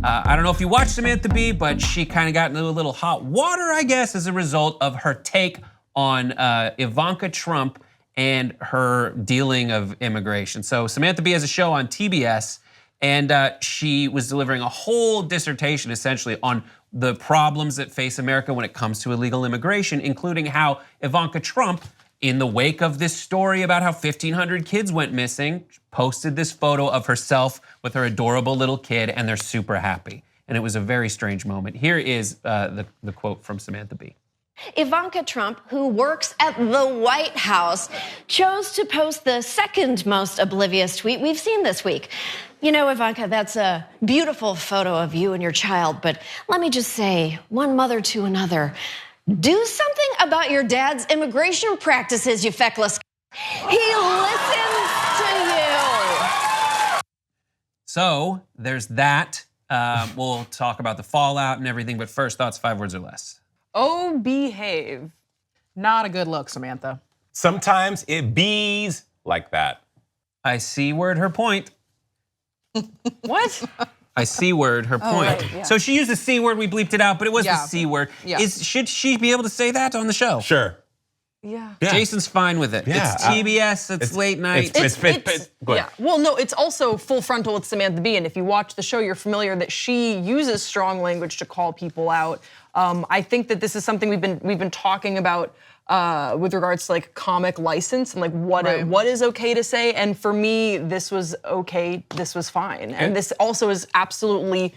I don't know if you watched Samantha Bee, but she kind of got into a little hot water, I guess, as a result of her take on Ivanka Trump and her dealing of immigration. So Samantha Bee has a show on TBS, and she was delivering a whole dissertation essentially on the problems that face America when it comes to illegal immigration, including how Ivanka Trump, in the wake of this story about how 1,500 kids went missing, posted this photo of herself with her adorable little kid, and they're super happy. And it was a very strange moment. Here is the quote from Samantha Bee. Ivanka Trump, who works at the White House, chose to post the second most oblivious tweet we've seen this week. You know, Ivanka, that's a beautiful photo of you and your child, but let me just say, one mother to another, do something about your dad's immigration practices, you feckless. He listens to you. So there's that. We'll talk about the fallout and everything, but first, thoughts, 5 words or less. Oh, behave. Not a good look, Samantha. Sometimes it bees like that. I C-word her point. What? I C-word her point. Right, yeah. So she used the C word, we bleeped it out, but it was Yeah. the C word. Yeah. Should she be able to say that on the show? Sure. Yeah. Jason's fine with it. Yeah, It's TBS, it's late night. Go ahead. Yeah. Well, no, it's also full frontal with Samantha Bee, and if you watch the show, you're familiar that she uses strong language to call people out. I think that this is something we've been talking about with regards to like comic license and like what is okay to say. And for me, this was okay. This was fine. And this also is absolutely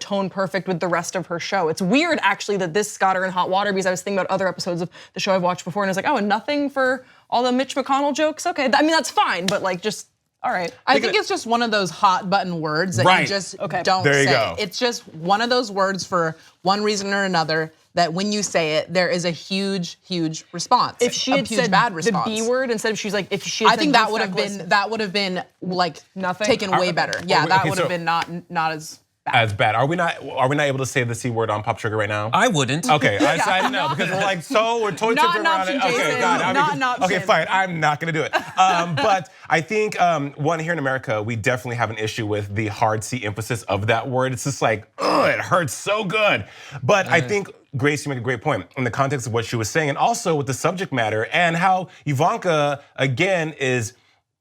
tone perfect with the rest of her show. It's weird actually that this got her in hot water because I was thinking about other episodes of the show I've watched before and I was like, oh, and nothing for all the Mitch McConnell jokes. Okay, I mean that's fine, but like just. All right. I think it's just one of those hot button words that you just don't there you say. go. It's just one of those words for one reason or another that when you say it, there is a huge, huge response. If she had said bad response. the B word instead of she's like, if she had I said think you feckless- that would have been like Nothing? taken way better. Yeah, that okay, would have so- been not as bad. As bad. Are we not able to say the C word on Pop Sugar right now? I wouldn't. Okay, I didn't know because we're like we're totally Not tipping an around it. option, Okay, Jason. got it. Not an option. Okay, fine. I'm not gonna do it. But I think one here in America, we definitely have an issue with the hard C emphasis of that word. It's just like, ugh, it hurts so good. But I think Grace, you make a great point in the context of what she was saying, and also with the subject matter and how Ivanka again is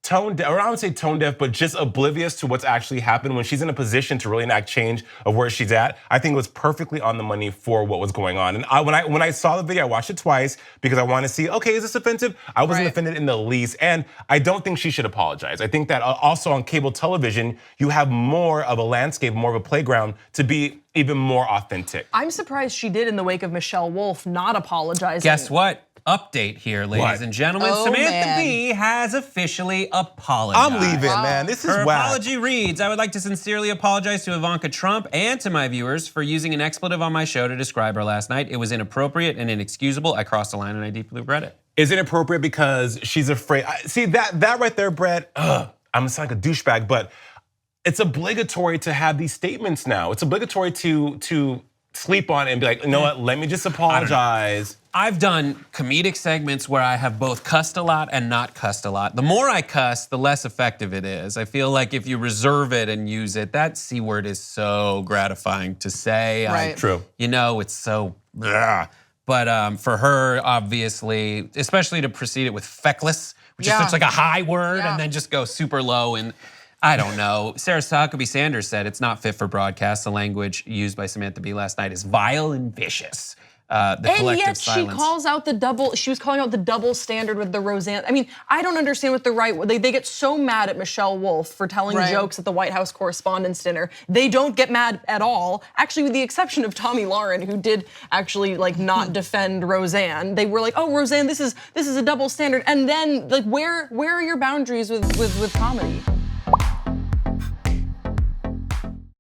tone deaf, or I would say tone deaf, but just oblivious to what's actually happened when she's in a position to really enact change of where she's at. I think it was perfectly on the money for what was going on. And when I saw the video, I watched it twice because I want to see, okay, is this offensive? I wasn't offended in the least, and I don't think she should apologize. I think that also on cable television, you have more of a landscape, more of a playground to be even more authentic. I'm surprised she did in the wake of Michelle Wolf not apologizing. Guess what? Update here, ladies and gentlemen. Oh, Samantha man. Bee has officially apologized. I'm leaving, man. This is Her whack. apology reads, I would like to sincerely apologize to Ivanka Trump and to my viewers for using an expletive on my show to describe her last night. It was inappropriate and inexcusable. I crossed the line and I deeply regret it. Is it inappropriate because she's afraid? See, that right there, Brett, I'm like a douchebag, but it's obligatory to have these statements now. It's obligatory to sleep on it and be like, you know what, let me just apologize. I've done comedic segments where I have both cussed a lot and not cussed a lot. The more I cuss, the less effective it is. I feel like if you reserve it and use it, that C word is so gratifying to say. Right. True. You know, it's so, ugh. But for her, obviously, especially to precede it with feckless, which is such like a high word, and then just go super low. And I don't know. Sarah Huckabee Sanders said it's not fit for broadcast. The language used by Samantha Bee last night is vile and vicious. The And yet silence. she calls out she was calling out the double standard with the Roseanne. I mean, I don't understand what they get so mad at Michelle Wolf for telling jokes at the White House Correspondents' Dinner. They don't get mad at all. Actually, with the exception of Tommy Lauren, who did actually like not defend Roseanne. They were like, oh, Roseanne, this is a double standard. And then like where are your boundaries with comedy?